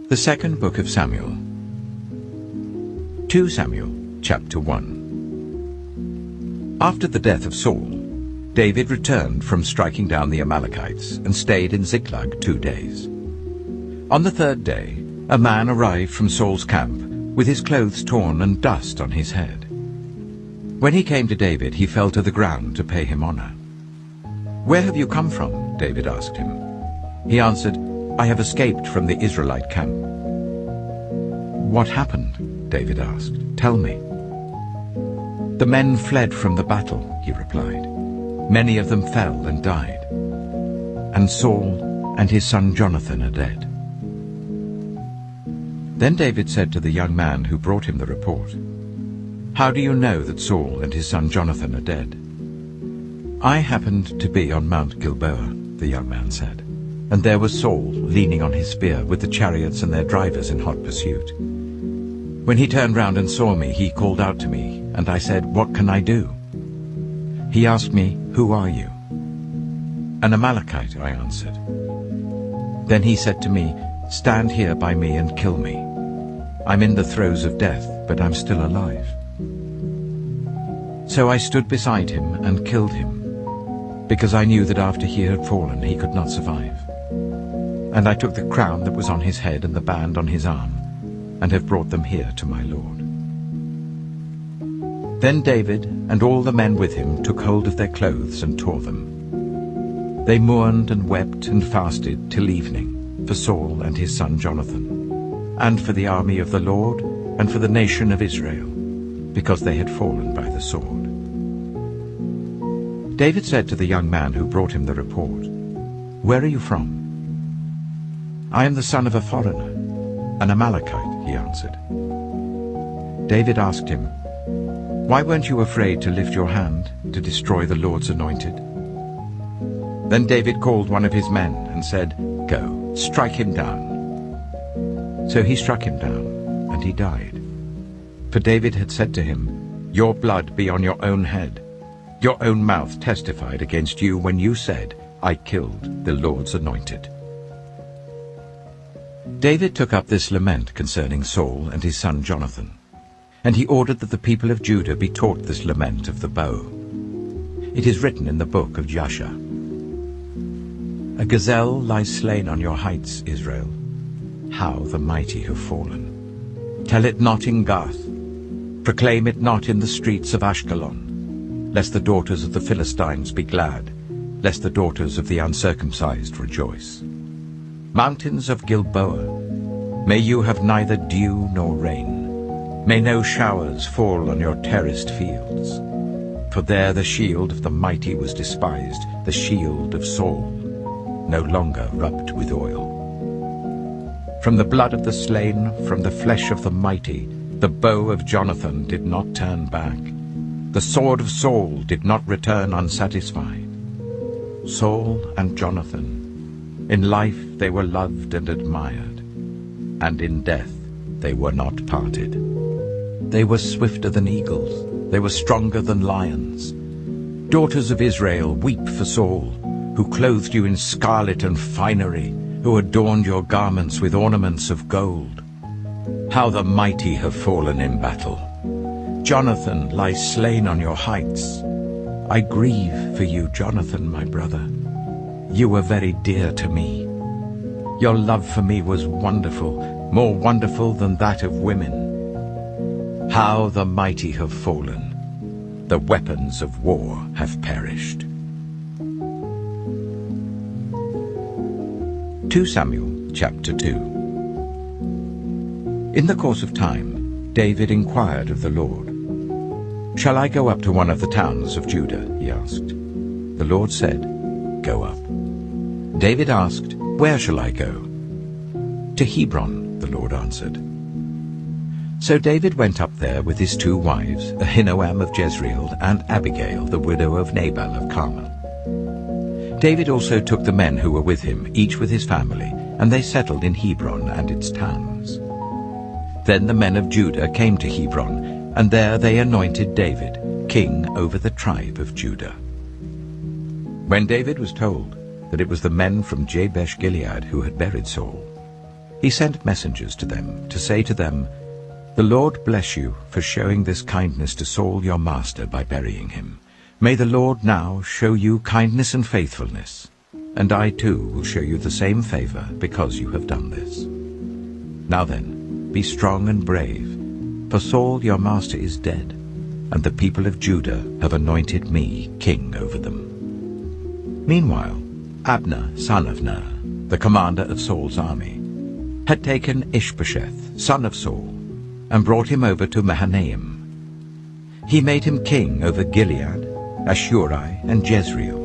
The second book of Samuel. 2 Samuel, chapter 1. After the death of Saul, David returned from striking down the Amalekites and stayed in Ziklag 2 days. On the third day, a man arrived from Saul's camp with his clothes torn and dust on his head. When he came to David, he fell to the ground to pay him honor. "Where have you come from?" David asked him. He answered, "I have escaped from the Israelite camp." "What happened?" David asked. "Tell me." "The men fled from the battle," he replied. "Many of them fell and died. And Saul and his son Jonathan are dead." Then David said to the young man who brought him the report, "How do you know that Saul and his son Jonathan are dead?" "I happened to be on Mount Gilboa," the young man said, "and there was Saul leaning on his spear with the chariots and their drivers in hot pursuit. When he turned round and saw me, he called out to me, and I said, 'What can I do?' He asked me, 'Who are you?' 'An Amalekite,' I answered. Then he said to me, 'Stand here by me and kill me. I'm in the throes of death, but I'm still alive.' So I stood beside him and killed him, because I knew that after he had fallen he could not survive. And I took the crown that was on his head and the band on his arm, and have brought them here to my lord." Then David and all the men with him took hold of their clothes and tore them. They mourned and wept and fasted till evening for Saul and his son Jonathan, and for the army of the Lord and for the nation of Israel, because they had fallen by the sword. David said to the young man who brought him the report, "Where are you from?" "I am the son of a foreigner, an Amalekite," he answered. David asked him, "Why weren't you afraid to lift your hand to destroy the Lord's anointed?" Then David called one of his men and said, "Go, strike him down." So he struck him down, and he died. For David had said to him, "Your blood be on your own head. Your own mouth testified against you when you said, 'I killed the Lord's anointed.'" David took up this lament concerning Saul and his son Jonathan, and he ordered that the people of Judah be taught this lament of the bow. It is written in the book of Jasher. "A gazelle lies slain on your heights, Israel. How the mighty have fallen. Tell it not in Gath. Proclaim it not in the streets of Ashkelon, lest the daughters of the Philistines be glad, lest the daughters of the uncircumcised rejoice. Mountains of Gilboa, may you have neither dew nor rain. May no showers fall on your terraced fields. For there the shield of the mighty was despised, the shield of Saul, no longer rubbed with oil. From the blood of the slain, from the flesh of the mighty, the bow of Jonathan did not turn back. The sword of Saul did not return unsatisfied. Saul and Jonathan, in life they were loved and admired, and in death they were not parted. They were swifter than eagles, they were stronger than lions. Daughters of Israel, weep for Saul, who clothed you in scarlet and finery, who adorned your garments with ornaments of gold. How the mighty have fallen in battle. Jonathan lies slain on your heights. I grieve for you, Jonathan, my brother. You were very dear to me. Your love for me was wonderful, more wonderful than that of women. How the mighty have fallen. The weapons of war have perished." 2 Samuel chapter 2. In the course of time, David inquired of the Lord. "Shall I go up to one of the towns of Judah?" he asked. The Lord said, "Go up." David asked, "Where shall I go?" "To Hebron," the Lord answered. So David went up there with his 2 wives, Ahinoam of Jezreel and Abigail, the widow of Nabal of Carmel. David also took the men who were with him, each with his family, and they settled in Hebron and its towns. Then the men of Judah came to Hebron, and there they anointed David king over the tribe of Judah. When David was told that it was the men from Jabesh-Gilead who had buried Saul, he sent messengers to them to say to them, "The Lord bless you for showing this kindness to Saul your master by burying him. May the Lord now show you kindness and faithfulness, and I too will show you the same favor because you have done this. Now then, be strong and brave, for Saul your master is dead, and the people of Judah have anointed me king over them." Meanwhile, Abner, son of Ner, the commander of Saul's army, had taken Ishbosheth, son of Saul, and brought him over to Mahanaim. He made him king over Gilead, Ashuri, and Jezreel,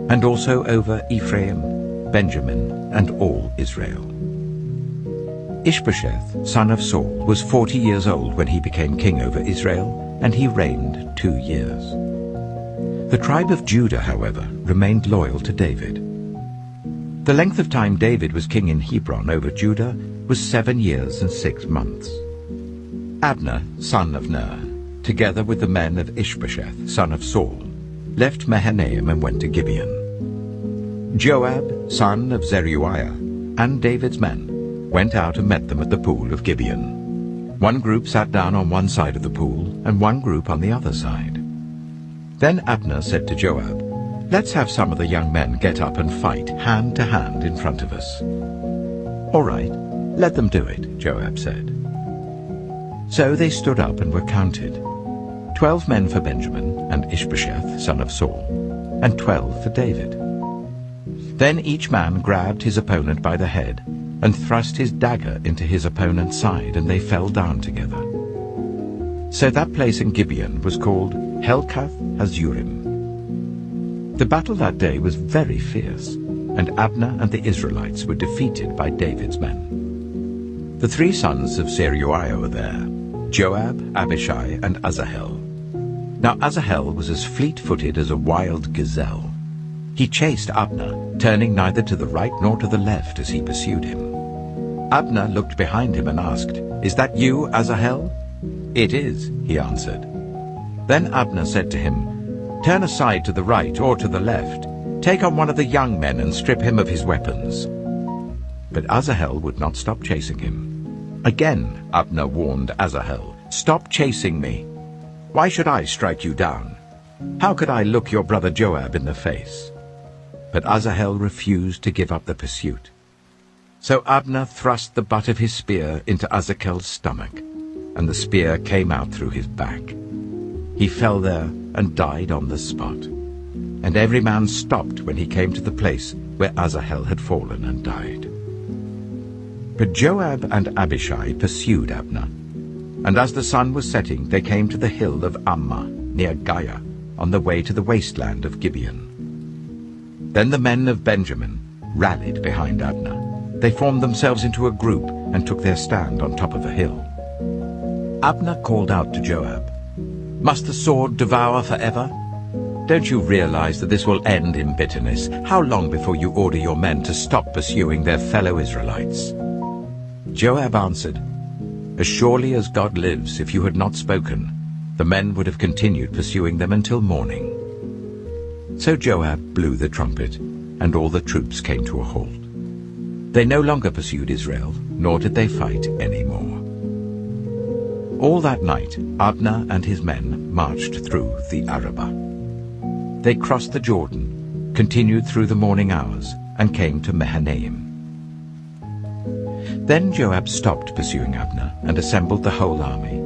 and also over Ephraim, Benjamin, and all Israel. Ishbosheth, son of Saul, was 40 years old when he became king over Israel, and he reigned 2 years. The tribe of Judah, however, remained loyal to David. The length of time David was king in Hebron over Judah was 7 years and 6 months. Abner, son of Ner, together with the men of Ishbosheth, son of Saul, left Mahanaim and went to Gibeon. Joab, son of Zeruiah, and David's men went out and met them at the pool of Gibeon. One group sat down on one side of the pool, and one group on the other side. Then Abner said to Joab, "Let's have some of the young men get up and fight hand to hand in front of us." "All right, let them do it," Joab said. So they stood up and were counted, 12 men for Benjamin and Ishbosheth, son of Saul, and 12 for David. Then each man grabbed his opponent by the head and thrust his dagger into his opponent's side, and they fell down together. So that place in Gibeon was called Helkath Hazurim. The battle that day was very fierce, and Abner and the Israelites were defeated by David's men. The 3 sons of Zeruiah were there, Joab, Abishai, and Asahel. Now Asahel was as fleet-footed as a wild gazelle. He chased Abner, turning neither to the right nor to the left as he pursued him. Abner looked behind him and asked, "Is that you, Asahel?" "It is," he answered. Then Abner said to him, "Turn aside to the right or to the left. Take on one of the young men and strip him of his weapons." But Asahel would not stop chasing him. Again Abner warned Asahel, "Stop chasing me. Why should I strike you down? How could I look your brother Joab in the face?" But Asahel refused to give up the pursuit. So Abner thrust the butt of his spear into Asahel's stomach, and the spear came out through his back. He fell there and died on the spot. And every man stopped when he came to the place where Asahel had fallen and died. But Joab and Abishai pursued Abner, and as the sun was setting they came to the hill of Ammah near Giah, on the way to the wasteland of Gibeon. Then the men of Benjamin rallied behind Abner. They formed themselves into a group and took their stand on top of a hill. Abner called out to Joab, "Must the sword devour forever? Don't you realize that this will end in bitterness? How long before you order your men to stop pursuing their fellow Israelites?" Joab answered, "As surely as God lives, if you had not spoken, the men would have continued pursuing them until morning." So Joab blew the trumpet, and all the troops came to a halt. They no longer pursued Israel, nor did they fight any more. All that night Abner and his men marched through the Arabah. They crossed the Jordan, continued through the morning hours, and came to Mahanaim. Then Joab stopped pursuing Abner and assembled the whole army.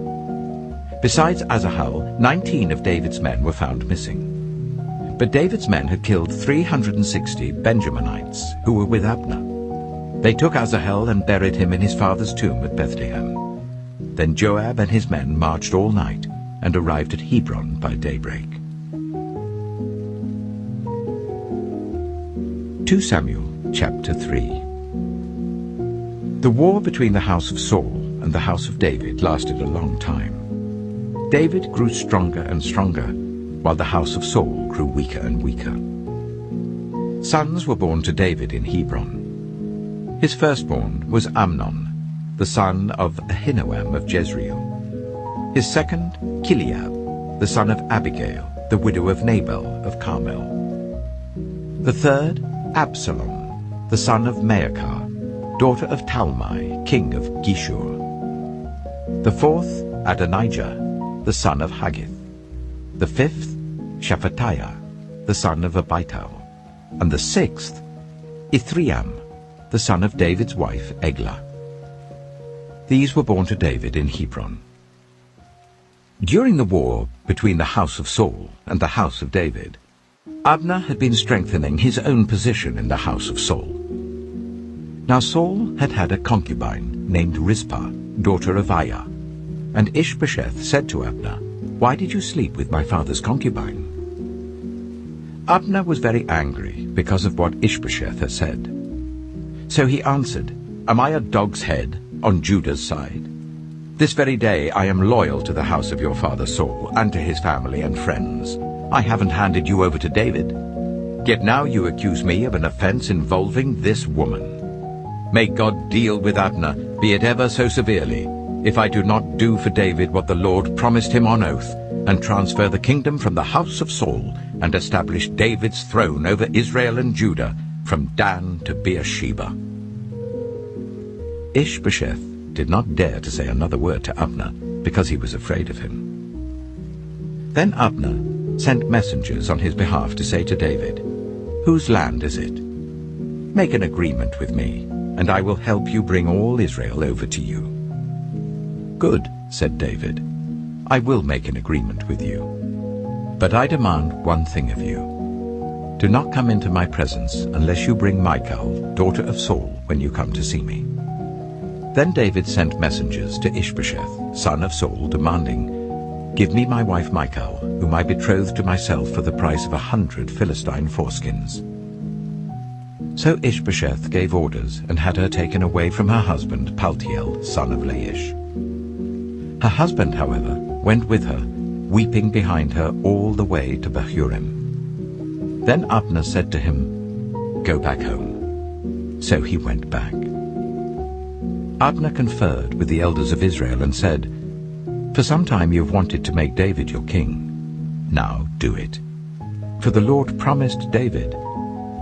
Besides Asahel, 19 of David's men were found missing. But David's men had killed 360 Benjaminites who were with Abner. They took Asahel and buried him in his father's tomb at Bethlehem. Then Joab and his men marched all night and arrived at Hebron by daybreak. 2 Samuel chapter 3. The war between the house of Saul and the house of David lasted a long time. David grew stronger and stronger, while the house of Saul grew weaker and weaker. Sons were born to David in Hebron. His firstborn was Amnon, the son of Ahinoam of Jezreel. His second, Chileab, the son of Abigail, the widow of Nabal of Carmel. The third, Absalom, the son of Maacah, daughter of Talmai, king of Geshur. The fourth, Adonijah, the son of Haggith. The fifth, Shephatiah, the son of Abital. And the sixth, Ithream, the son of David's wife Eglah. These were born to David in Hebron. During the war between the house of Saul and the house of David, Abner had been strengthening his own position in the house of Saul. Now Saul had had a concubine named Rizpah, daughter of Aiah, and Ishbosheth said to Abner, "Why did you sleep with my father's concubine?" Abner was very angry because of what Ishbosheth had said. So he answered, "Am I a dog's head on Judah's side? This very day I am loyal to the house of your father Saul and to his family and friends. I haven't handed you over to David. Yet now you accuse me of an offense involving this woman. May God deal with Abner, be it ever so severely, if I do not do for David what the Lord promised him on oath, and transfer the kingdom from the house of Saul, and establish David's throne over Israel and Judah, from Dan to Beersheba." Ishbosheth did not dare to say another word to Abner, because he was afraid of him. Then Abner sent messengers on his behalf to say to David, "Whose land is it? Make an agreement with me, and I will help you bring all Israel over to you." "Good," said David, "I will make an agreement with you. But I demand one thing of you. Do not come into my presence unless you bring Michal, daughter of Saul, when you come to see me." Then David sent messengers to Ishbosheth, son of Saul, demanding, "Give me my wife Michal, whom I betrothed to myself for the price of 100 Philistine foreskins." So Ishbosheth gave orders and had her taken away from her husband Paltiel, son of Laish. Her husband, however, went with her, weeping behind her all the way to Bahurim. Then Abner said to him, "Go back home." So he went back. Abner conferred with the elders of Israel and said, "For some time you have wanted to make David your king. Now do it. For the Lord promised David,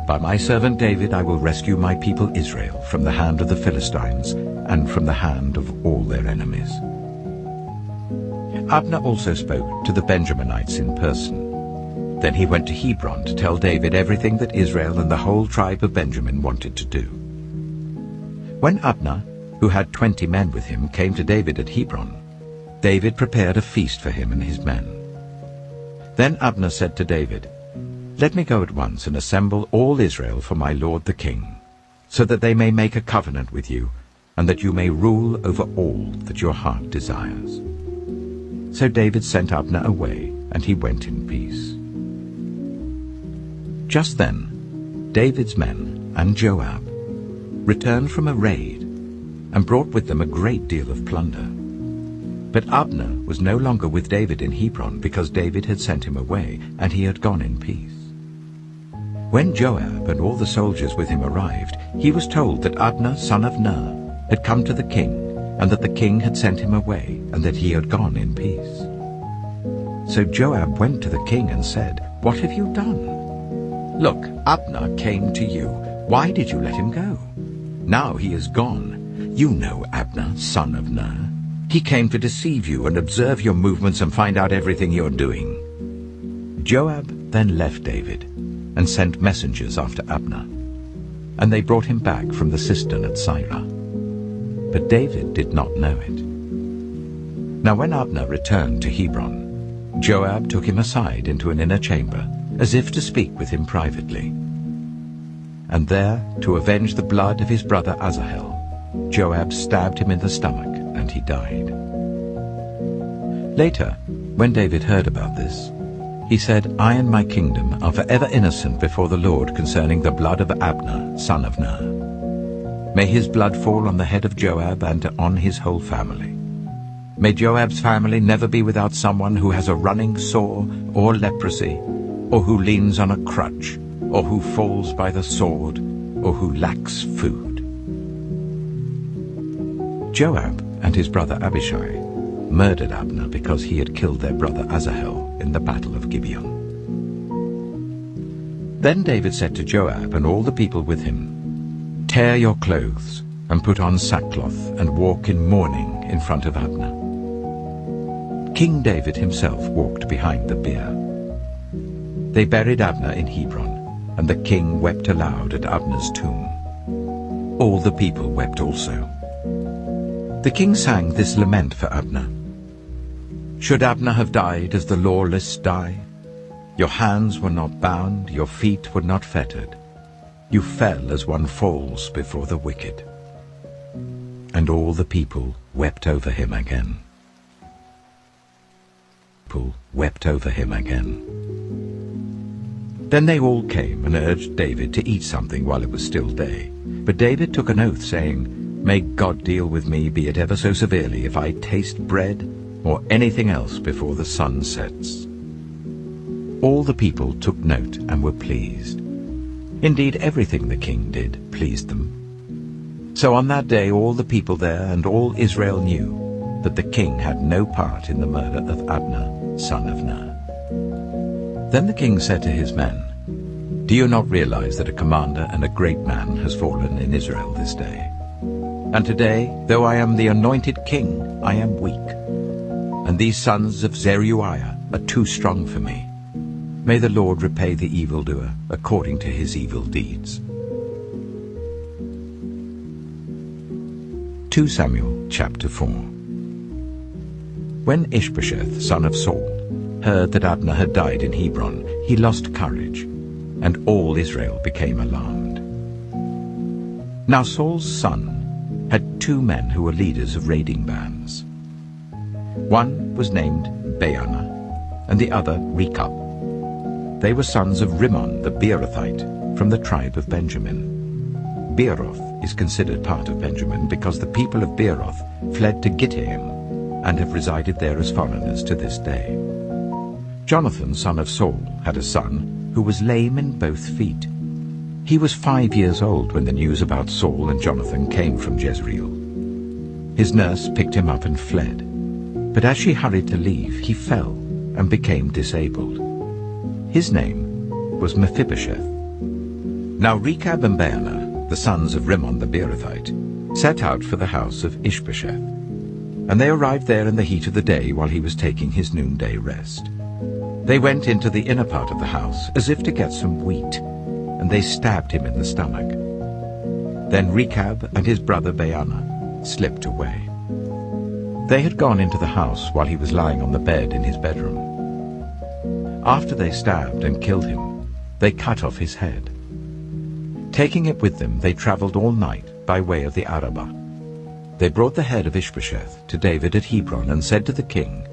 'By my servant David I will rescue my people Israel from the hand of the Philistines and from the hand of all their enemies.'" Abner also spoke to the Benjaminites in person. Then he went to Hebron to tell David everything that Israel and the whole tribe of Benjamin wanted to do. When Abner, who had 20 men with him, came to David at Hebron, David prepared a feast for him and his men. Then Abner said to David, "Let me go at once and assemble all Israel for my lord the king, so that they may make a covenant with you, and that you may rule over all that your heart desires." So David sent Abner away, and he went in peace. Just then, David's men and Joab returned from a raid and brought with them a great deal of plunder. But Abner was no longer with David in Hebron, because David had sent him away, and he had gone in peace. When Joab and all the soldiers with him arrived, he was told that Abner, son of Ner, had come to the king, and that the king had sent him away, and that he had gone in peace. So Joab went to the king and said, "What have you done? Look, Abner came to you. Why did you let him go? Now he is gone. You know Abner, son of Ner. He came to deceive you and observe your movements and find out everything you're doing." Joab then left David and sent messengers after Abner, and they brought him back from the cistern at Sirah. But David did not know it. Now when Abner returned to Hebron, Joab took him aside into an inner chamber, as if to speak with him privately. And there, to avenge the blood of his brother Asahel, Joab stabbed him in the stomach, and he died. Later, when David heard about this, he said, "I and my kingdom are forever innocent before the Lord concerning the blood of Abner, son of Ner. May his blood fall on the head of Joab and on his whole family. May Joab's family never be without someone who has a running sore or leprosy, or who leans on a crutch, or who falls by the sword, or who lacks food." Joab and his brother Abishai murdered Abner because he had killed their brother Asahel in the battle of Gibeon. Then David said to Joab and all the people with him, "Tear your clothes, and put on sackcloth and walk in mourning in front of Abner. King David himself walked behind the bier. They buried Abner in Hebron, and the king wept aloud at Abner's tomb. All the people wept also. The king sang this lament for Abner. Should Abner have died as the lawless die? Your hands were not bound, your feet were not fettered. You fell as one falls before the wicked. And all the people wept over him again. Wept over him again. Then they all came and urged David to eat something while it was still day. But David took an oath, saying, May God deal with me, be it ever so severely, if I taste bread or anything else before the sun sets. All the people took note and were pleased. Indeed, everything the king did pleased them. So on that day all the people there and all Israel knew that the king had no part in the murder of Abner, son of Ner. Then the king said to his men, Do you not realize that a commander and a great man has fallen in Israel this day? And today, though I am the anointed king, I am weak. And these sons of Zeruiah are too strong for me. May the Lord repay the evildoer according to his evil deeds. 2 Samuel chapter 4. When Ishbosheth, son of Saul, heard that Abner had died in Hebron, he lost courage, and all Israel became alarmed. Now Saul's son had 2 men who were leaders of raiding bands. One was named Baanah, and the other Rechab. They were sons of Rimmon the Beerothite, from the tribe of Benjamin. Beeroth is considered part of Benjamin because the people of Beeroth fled to Gittaim and have resided there as foreigners to this day. Jonathan, son of Saul, had a son who was lame in both feet. He was 5 years old when the news about Saul and Jonathan came from Jezreel. His nurse picked him up and fled, but as she hurried to leave, he fell and became disabled. His name was Mephibosheth. Now Rechab and Baanah, the sons of Rimmon the Beerothite, set out for the house of Ishbosheth, and they arrived there in the heat of the day while he was taking his noonday rest. They went into the inner part of the house as if to get some wheat, and they stabbed him in the stomach. Then Rechab and his brother Baanah slipped away. They had gone into the house while he was lying on the bed in his bedroom. After they stabbed and killed him, they cut off his head. Taking it with them, they traveled all night by way of the Arabah. They brought the head of Ishbosheth to David at Hebron and said to the king,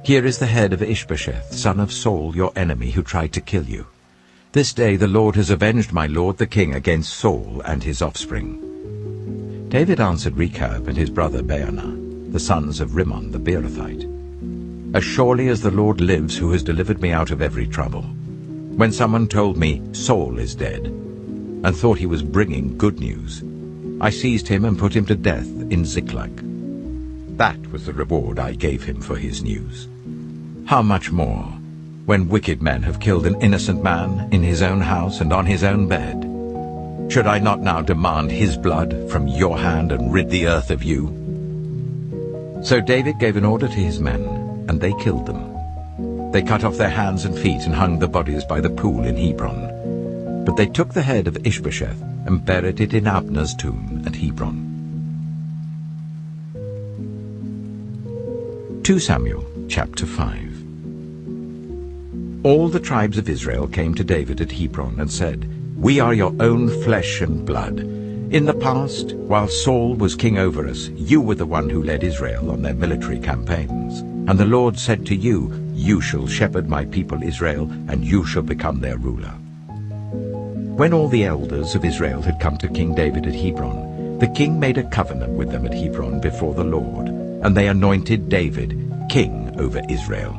Here is the head of Ishbosheth, son of Saul, your enemy, who tried to kill you. This day the Lord has avenged my lord the king against Saul and his offspring. David answered Rechab and his brother Baanah, the sons of Rimmon the Beerothite, As surely as the Lord lives, who has delivered me out of every trouble, when someone told me, Saul is dead, and thought he was bringing good news, I seized him and put him to death in Ziklag. That was the reward I gave him for his news. How much more, when wicked men have killed an innocent man in his own house and on his own bed? Should I not now demand his blood from your hand and rid the earth of you? So David gave an order to his men, and they killed them. They cut off their hands and feet and hung the bodies by the pool in Hebron. But they took the head of Ishbosheth and buried it in Abner's tomb at Hebron. 2 Samuel chapter 5. All the tribes of Israel came to David at Hebron and said, We are your own flesh and blood. In the past, while Saul was king over us, you were the one who led Israel on their military campaigns. And the Lord said to you, You shall shepherd my people Israel, and you shall become their ruler. When all the elders of Israel had come to King David at Hebron, the king made a covenant with them at Hebron before the Lord, and they anointed David king over Israel.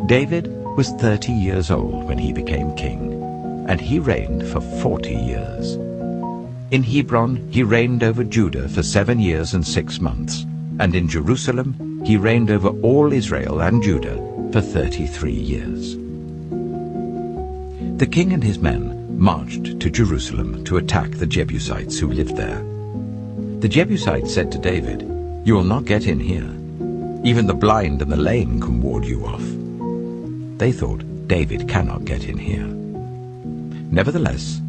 David was 30 years old when he became king, and he reigned for 40 years. In Hebron he reigned over Judah for 7 years and 6 months, and in Jerusalem he reigned over all Israel and Judah for 33 years. The king and his men marched to Jerusalem to attack the Jebusites who lived there. The Jebusites said to David, "You will not get in here. Even the blind and the lame can ward you off." They thought, "David cannot get in here." Nevertheless,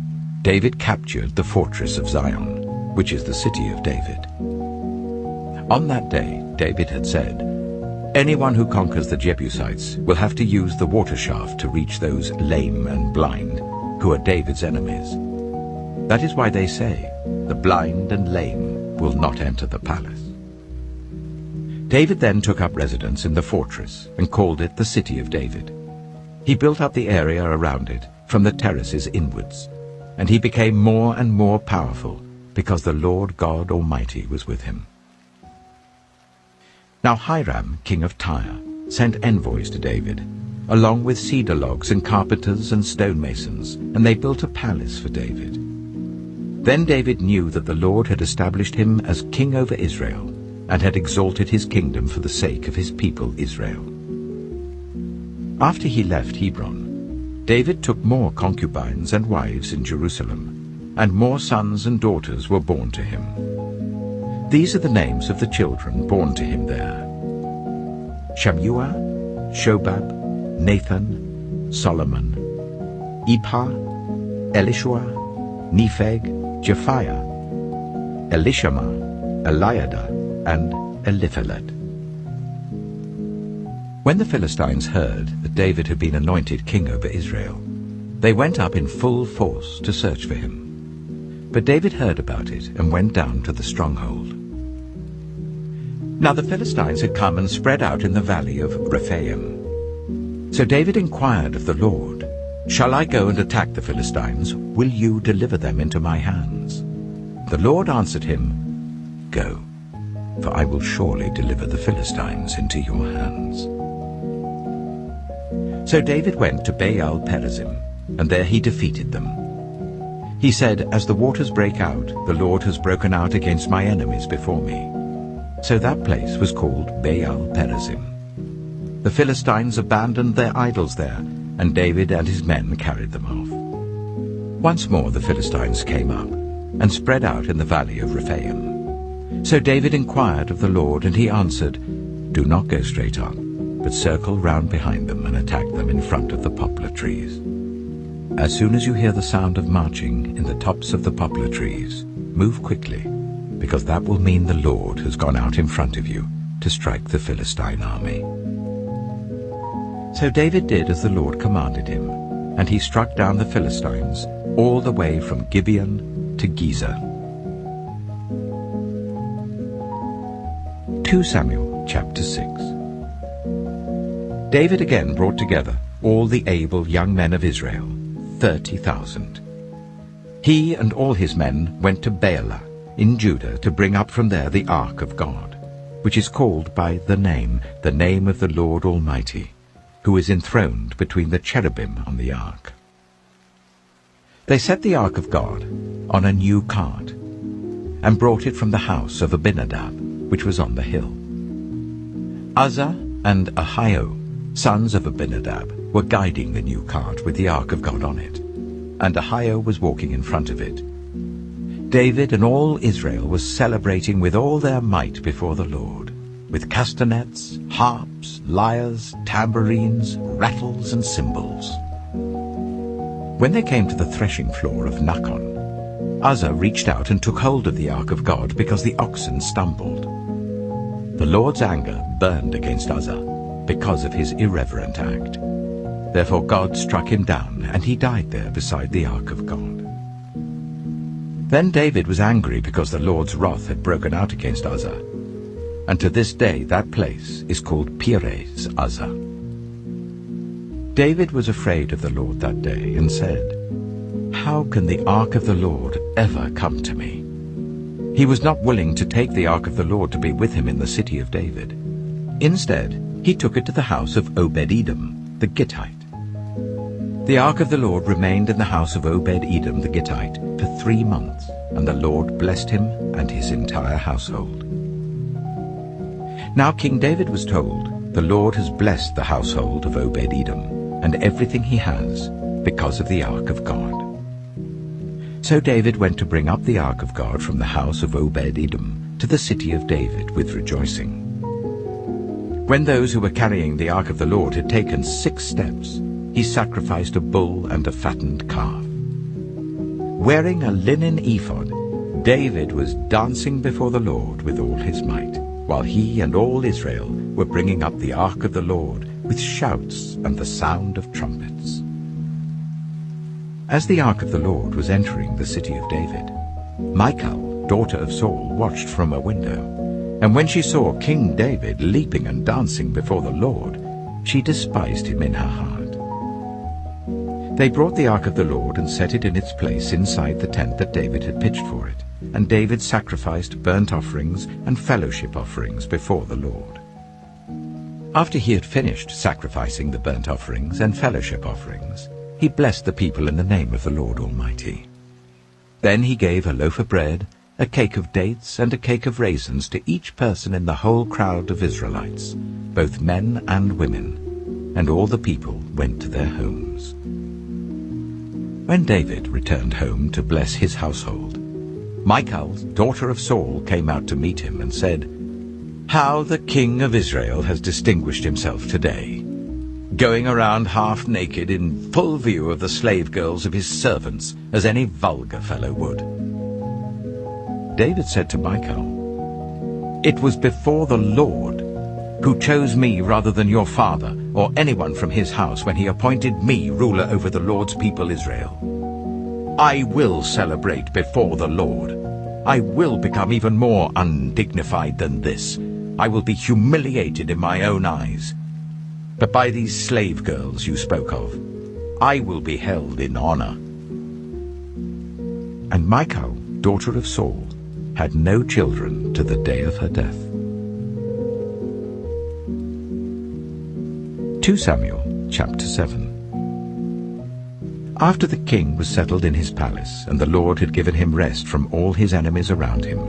David captured the fortress of Zion, which is the city of David. On that day, David had said, "Anyone who conquers the Jebusites will have to use the water shaft to reach those lame and blind, who are David's enemies. That is why they say, 'The blind and lame will not enter the palace.'" David then took up residence in the fortress and called it the City of David. He built up the area around it from the terraces inwards, and he became more and more powerful because the Lord God Almighty was with him. Now Hiram, king of Tyre, sent envoys to David, along with cedar logs and carpenters and stonemasons, and they built a palace for David. Then David knew that the Lord had established him as king over Israel, and had exalted his kingdom for the sake of his people Israel. After he left Hebron, David took more concubines and wives in Jerusalem, and more sons and daughters were born to him. These are the names of the children born to him there: Shammua, Shobab, Nathan, Solomon, Ibhar, Elishua, Nepheg, Japhiah, Elishama, Eliada, and Eliphalet. When the Philistines heard that David had been anointed king over Israel, they went up in full force to search for him. But David heard about it and went down to the stronghold. Now the Philistines had come and spread out in the valley of Rephaim. So David inquired of the Lord, "Shall I go and attack the Philistines? Will you deliver them into my hands?" The Lord answered him, "Go, for I will surely deliver the Philistines into your hands." So David went to Baal Perazim, and there he defeated them. He said, "As the waters break out, the Lord has broken out against my enemies before me." So that place was called Baal Perazim. The Philistines abandoned their idols there, and David and his men carried them off. Once more the Philistines came up, and spread out in the valley of Rephaim. So David inquired of the Lord, and he answered, "Do not go straight on, but circle round behind them and attack them in front of the poplar trees. As soon as you hear the sound of marching in the tops of the poplar trees, move quickly, because that will mean the Lord has gone out in front of you to strike the Philistine army." So David did as the Lord commanded him, and he struck down the Philistines all the way from Gibeon to Gezer. 2 Samuel chapter 6. David again brought together all the able young men of Israel, 30,000. He and all his men went to Baalah in Judah to bring up from there the ark of God, which is called by the name of the Lord Almighty, who is enthroned between the cherubim on the ark. They set the ark of God on a new cart, and brought it from the house of Abinadab, which was on the hill. Uzzah and Ahio, sons of Abinadab, were guiding the new cart with the ark of God on it, and Ahio was walking in front of it. David and all Israel was celebrating with all their might before the Lord, with castanets, harps, lyres, tambourines, rattles, and cymbals. When they came to the threshing floor of Nachon, Uzzah reached out and took hold of the ark of God because the oxen stumbled. The Lord's anger burned against Uzzah because of his irreverent act. Therefore God struck him down, and he died there beside the ark of God. Then David was angry because the Lord's wrath had broken out against Uzzah, and to this day that place is called Perez Uzzah. David was afraid of the Lord that day and said, "How can the ark of the Lord ever come to me?" He was not willing to take the ark of the Lord to be with him in the city of David. Instead, he took it to the house of Obed-Edom, the Gittite. The ark of the Lord remained in the house of Obed-Edom the Gittite for 3 months, and the Lord blessed him and his entire household. Now King David was told, "The Lord has blessed the household of Obed-Edom and everything he has because of the ark of God." So David went to bring up the ark of God from the house of Obed-Edom to the city of David with rejoicing. When those who were carrying the ark of the Lord had taken 6 steps, he sacrificed a bull and a fattened calf. Wearing a linen ephod, David was dancing before the Lord with all his might, while he and all Israel were bringing up the ark of the Lord with shouts and the sound of trumpets. As the ark of the Lord was entering the city of David, Michal, daughter of Saul, watched from a window, and when she saw King David leaping and dancing before the Lord, she despised him in her heart. They brought the ark of the Lord and set it in its place inside the tent that David had pitched for it, and David sacrificed burnt offerings and fellowship offerings before the Lord. After he had finished sacrificing the burnt offerings and fellowship offerings, he blessed the people in the name of the Lord Almighty. Then he gave a loaf of bread, a cake of dates, and a cake of raisins to each person in the whole crowd of Israelites, both men and women, and all the people went to their homes. When David returned home to bless his household, Michal, daughter of Saul, came out to meet him and said, "How the king of Israel has distinguished himself today, going around half naked in full view of the slave girls of his servants, as any vulgar fellow would." David said to Michal, "It was before the Lord, who chose me rather than your father or anyone from his house when he appointed me ruler over the Lord's people Israel. I will celebrate before the Lord. I will become even more undignified than this. I will be humiliated in my own eyes. But by these slave girls you spoke of, I will be held in honor." And Michal, daughter of Saul, had no children to the day of her death. 2 Samuel chapter 7. After the king was settled in his palace, and the Lord had given him rest from all his enemies around him,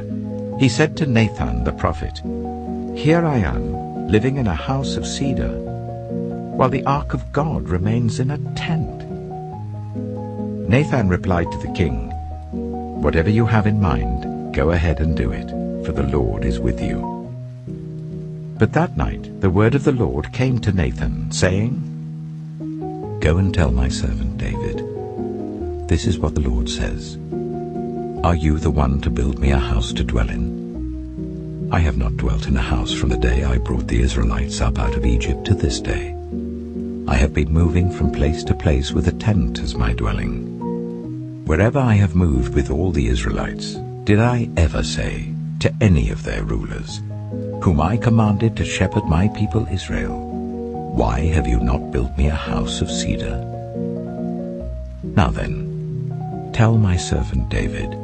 he said to Nathan the prophet, "Here I am, living in a house of cedar, while the ark of God remains in a tent." Nathan replied to the king, "Whatever you have in mind, go ahead and do it, for the Lord is with you." But that night the word of the Lord came to Nathan, saying, "Go and tell my servant David, this is what the Lord says. Are you the one to build me a house to dwell in? I have not dwelt in a house from the day I brought the Israelites up out of Egypt to this day. I have been moving from place to place with a tent as my dwelling. Wherever I have moved with all the Israelites, did I ever say to any of their rulers, whom I commanded to shepherd my people Israel, 'Why have you not built me a house of cedar?' Now then, tell my servant David,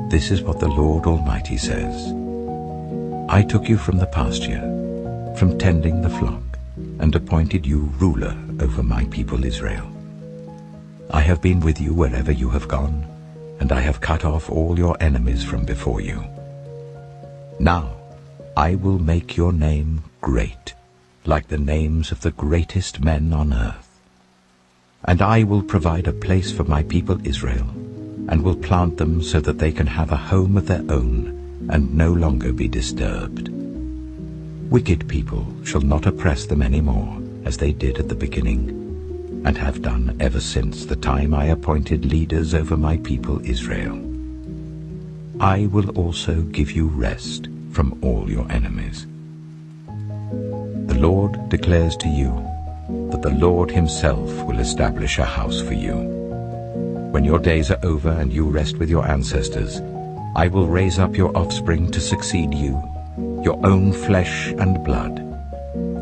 this is what the Lord Almighty says. I took you from the pasture, from tending the flock, and appointed you ruler over my people Israel. I have been with you wherever you have gone, and I have cut off all your enemies from before you. Now I will make your name great, like the names of the greatest men on earth. And I will provide a place for my people Israel, and will plant them so that they can have a home of their own, and no longer be disturbed. Wicked people shall not oppress them any more, as they did at the beginning, and have done ever since the time I appointed leaders over my people Israel. I will also give you rest from all your enemies. The Lord declares to you that the Lord himself will establish a house for you. When your days are over and you rest with your ancestors, I will raise up your offspring to succeed you, your own flesh and blood,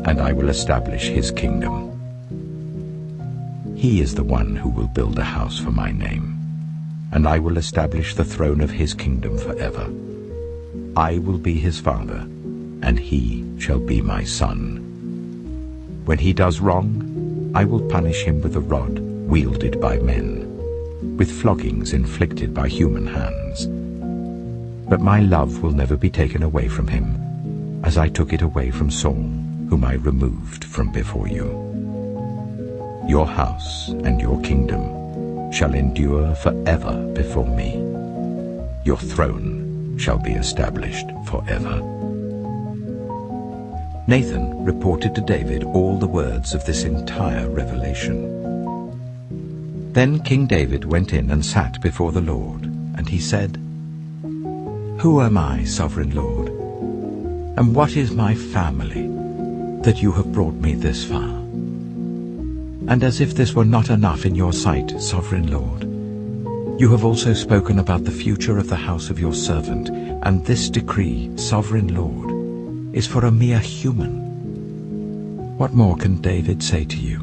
and I will establish his kingdom. He is the one who will build a house for my name, and I will establish the throne of his kingdom forever. I will be his father, and he shall be my son. When he does wrong, I will punish him with a rod wielded by men, with floggings inflicted by human hands. But my love will never be taken away from him, as I took it away from Saul, whom I removed from before you. Your house and your kingdom shall endure forever before me. Your throne shall be established forever." Nathan reported to David all the words of this entire revelation. Then King David went in and sat before the Lord, and he said, "Who am I, sovereign Lord? And what is my family, that you have brought me this far? And as if this were not enough in your sight, sovereign Lord, you have also spoken about the future of the house of your servant, and this decree, sovereign Lord, is for a mere human. What more can David say to you?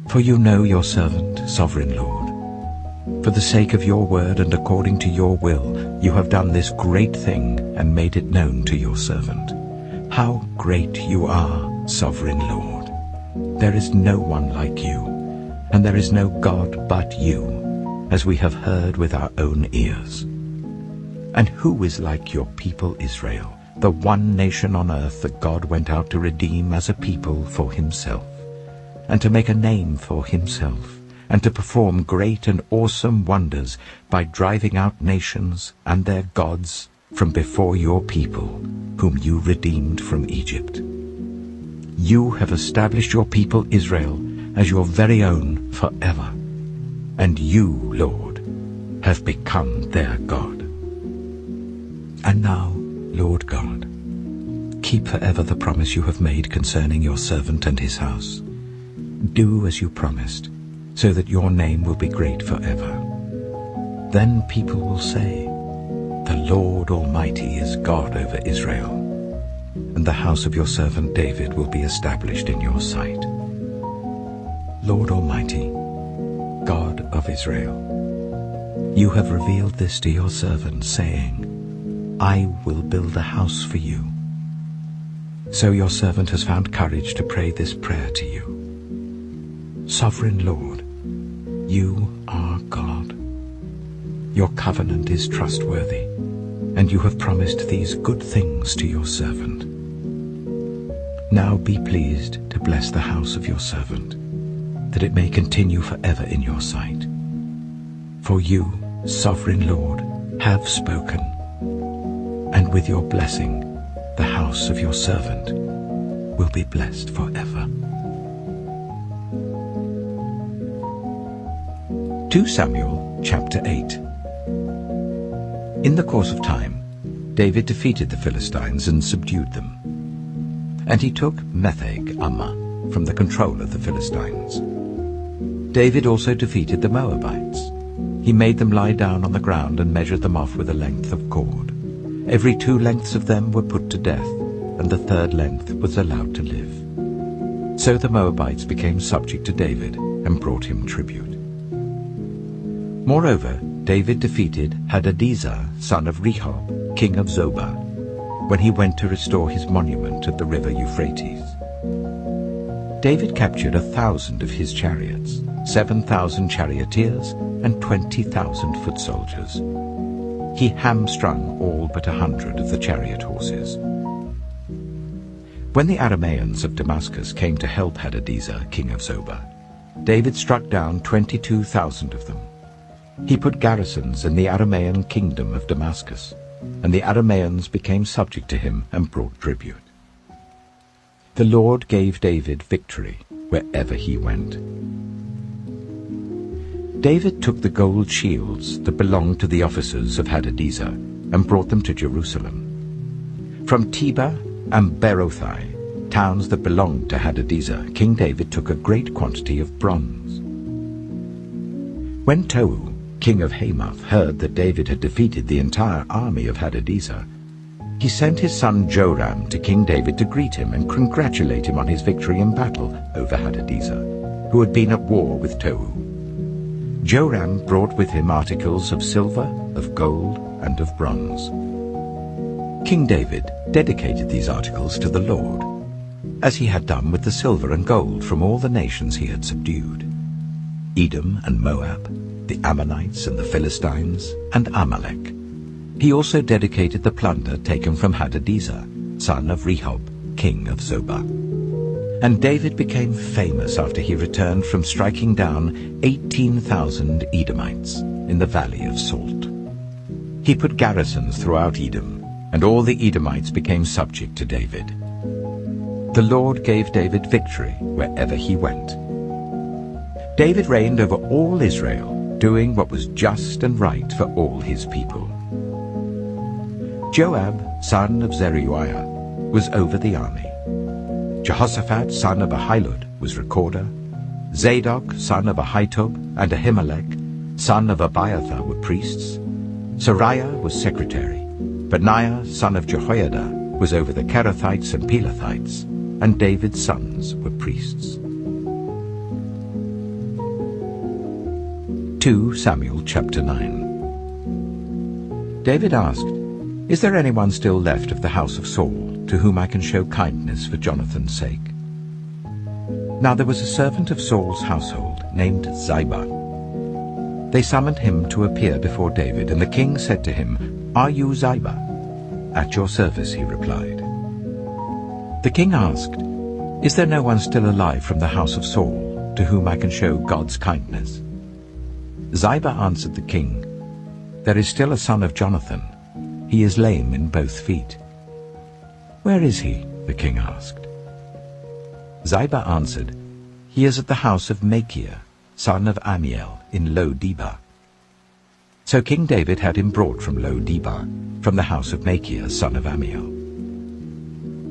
For you know your servant, sovereign Lord. For the sake of your word and according to your will, you have done this great thing and made it known to your servant. How great you are, sovereign Lord! There is no one like you, and there is no God but you, as we have heard with our own ears. And who is like your people Israel, the one nation on earth that God went out to redeem as a people for himself, and to make a name for himself, and to perform great and awesome wonders by driving out nations and their gods from before your people, whom you redeemed from Egypt? You have established your people Israel as your very own forever, and you, Lord, have become their God. And now, Lord God, keep forever the promise you have made concerning your servant and his house. Do as you promised, so that your name will be great forever. Then people will say, "The Lord Almighty is God over Israel," and the house of your servant David will be established in your sight. Lord Almighty, God of Israel, you have revealed this to your servant, saying, "I will build a house for you." So your servant has found courage to pray this prayer to you. Sovereign Lord, you are God. Your covenant is trustworthy, and you have promised these good things to your servant. Now be pleased to bless the house of your servant, that it may continue forever in your sight. For you, sovereign Lord, have spoken, and with your blessing the house of your servant will be blessed forever. 2 Samuel chapter 8. In the course of time, David defeated the Philistines and subdued them. And he took Metheg-Ammah from the control of the Philistines. David also defeated the Moabites. He made them lie down on the ground and measured them off with a length of cord. Every 2 lengths of them were put to death, and the 3rd length was allowed to live. So the Moabites became subject to David and brought him tribute. Moreover, David defeated Hadadezer, son of Rehob, king of Zobah, when he went to restore his monument at the river Euphrates. David captured 1,000 of his chariots, 7,000 charioteers, and 20,000 foot soldiers. He hamstrung all but 100 of the chariot horses. When the Arameans of Damascus came to help Hadadezer, king of Zobah, David struck down 22,000 of them. He put garrisons in the Aramean kingdom of Damascus, and the Arameans became subject to him and brought tribute. The Lord gave David victory wherever he went. David took the gold shields that belonged to the officers of Hadadezer and brought them to Jerusalem. From Tebah and Berothai, towns that belonged to Hadadezer, King David took a great quantity of bronze. When Tou, king of Hamath, heard that David had defeated the entire army of Hadadezer, he sent his son Joram to King David to greet him and congratulate him on his victory in battle over Hadadezer, who had been at war with Tou. Joram brought with him articles of silver, of gold, and of bronze. King David dedicated these articles to the Lord, as he had done with the silver and gold from all the nations he had subdued: Edom and Moab, the Ammonites and the Philistines, and Amalek. He also dedicated the plunder taken from Hadadezer, son of Rehob, king of Zobah. And David became famous after he returned from striking down 18,000 Edomites in the Valley of Salt. He put garrisons throughout Edom, and all the Edomites became subject to David. The Lord gave David victory wherever he went. David reigned over all Israel, doing what was just and right for all his people. Joab, son of Zeruiah, was over the army. Jehoshaphat, son of Ahilud, was recorder. Zadok, son of Ahitub, and Ahimelech, son of Abiathar, were priests. Sariah was secretary. Benaiah, son of Jehoiada, was over the Kerethites and Pelethites, and David's sons were priests. 2 Samuel chapter 9. David asked, "Is there anyone still left of the house of Saul, to whom I can show kindness for Jonathan's sake?" Now there was a servant of Saul's household named Ziba. They summoned him to appear before David, and the king said to him, "Are you Ziba?" "At your service," he replied. The king asked, "Is there no one still alive from the house of Saul, to whom I can show God's kindness?" Ziba answered the king, "There is still a son of Jonathan. He is lame in both feet." "Where is he?" the king asked. Ziba answered, "He is at the house of Machir, son of Amiel, in Lo-Debar." So King David had him brought from Lo-Debar, from the house of Machir, son of Amiel.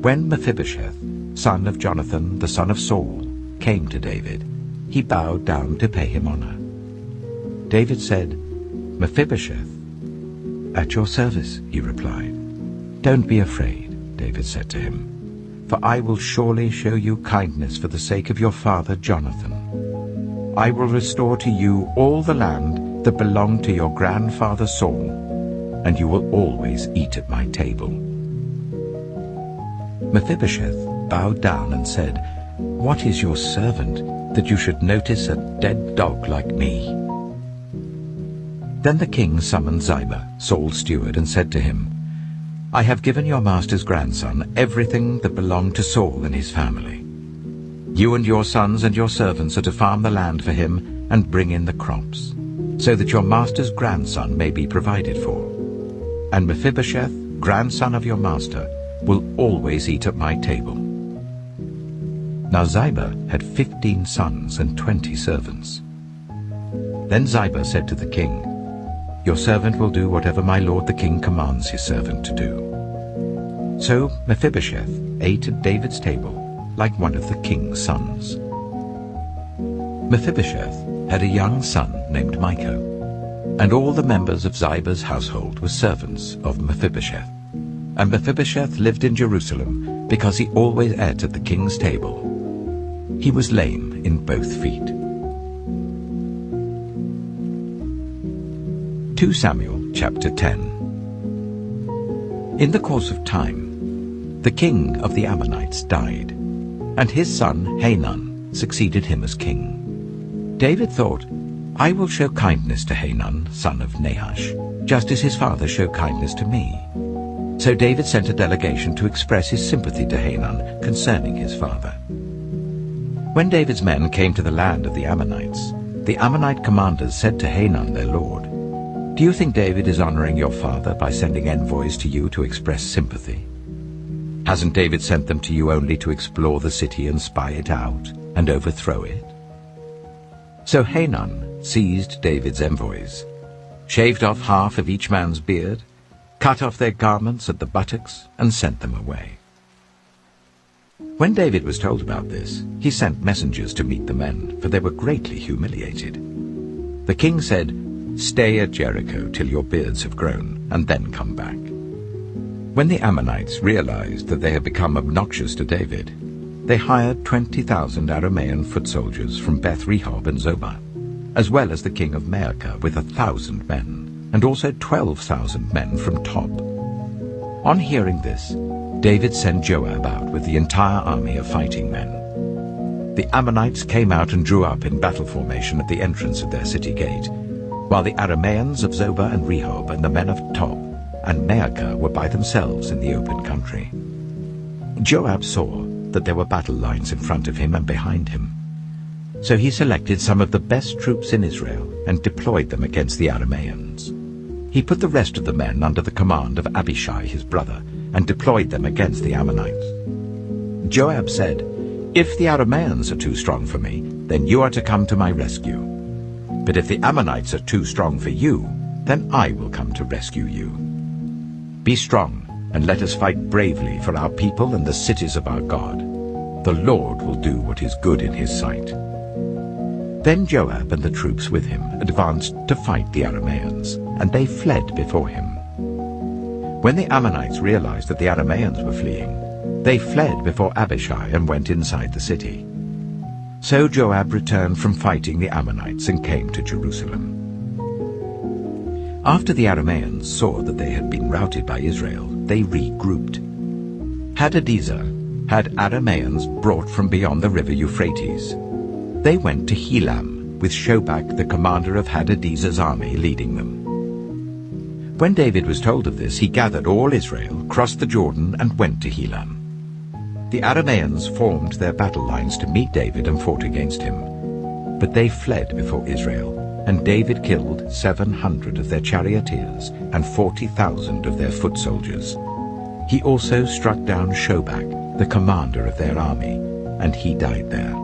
When Mephibosheth, son of Jonathan, the son of Saul, came to David, he bowed down to pay him honor. David said, "Mephibosheth." "At your service," he replied. "Don't be afraid," David said to him, "for I will surely show you kindness for the sake of your father Jonathan. I will restore to you all the land that belonged to your grandfather Saul, and you will always eat at my table." Mephibosheth bowed down and said, "What is your servant, that you should notice a dead dog like me?" Then the king summoned Ziba, Saul's steward, and said to him, "I have given your master's grandson everything that belonged to Saul and his family. You and your sons and your servants are to farm the land for him and bring in the crops, so that your master's grandson may be provided for. And Mephibosheth, grandson of your master, will always eat at my table." Now Ziba had 15 sons and 20 servants. Then Ziba said to the king, "Your servant will do whatever my lord the king commands his servant to do." So Mephibosheth ate at David's table like one of the king's sons. Mephibosheth had a young son named Micah, and all the members of Ziba's household were servants of Mephibosheth. And Mephibosheth lived in Jerusalem because he always ate at the king's table. He was lame in both feet. 2 Samuel chapter 10. In the course of time, the king of the Ammonites died, and his son Hanun succeeded him as king. David thought, "I will show kindness to Hanun, son of Nahash, just as his father showed kindness to me." So David sent a delegation to express his sympathy to Hanun concerning his father. When David's men came to the land of the Ammonites, the Ammonite commanders said to Hanun their lord, "Do you think David is honoring your father by sending envoys to you to express sympathy? Hasn't David sent them to you only to explore the city and spy it out and overthrow it?" So Hanun seized David's envoys, shaved off half of each man's beard, cut off their garments at the buttocks, and sent them away. When David was told about this, he sent messengers to meet the men, for they were greatly humiliated. The king said, "Stay at Jericho till your beards have grown, and then come back." When the Ammonites realized that they had become obnoxious to David, they hired 20,000 Aramean foot soldiers from Beth-rehob and Zobah, as well as the king of Maacah with 1,000 men, and also 12,000 men from Tob. On hearing this, David sent Joab out with the entire army of fighting men. The Ammonites came out and drew up in battle formation at the entrance of their city gate, while the Arameans of Zobah and Rehob and the men of Tob and Maacah were by themselves in the open country. Joab saw that there were battle lines in front of him and behind him. So he selected some of the best troops in Israel and deployed them against the Arameans. He put the rest of the men under the command of Abishai his brother and deployed them against the Ammonites. Joab said, "If the Arameans are too strong for me, then you are to come to my rescue. But if the Ammonites are too strong for you, then I will come to rescue you. Be strong, and let us fight bravely for our people and the cities of our God. The Lord will do what is good in his sight." Then Joab and the troops with him advanced to fight the Arameans, and they fled before him. When the Ammonites realized that the Arameans were fleeing, they fled before Abishai and went inside the city. So Joab returned from fighting the Ammonites and came to Jerusalem. After the Arameans saw that they had been routed by Israel, they regrouped. Hadadezer had Arameans brought from beyond the river Euphrates. They went to Helam, with Shobak, the commander of Hadadezer's army, leading them. When David was told of this, he gathered all Israel, crossed the Jordan, and went to Helam. The Arameans formed their battle lines to meet David and fought against him. But they fled before Israel, and David killed 700 of their charioteers and 40,000 of their foot soldiers. He also struck down Shobak, the commander of their army, and he died there.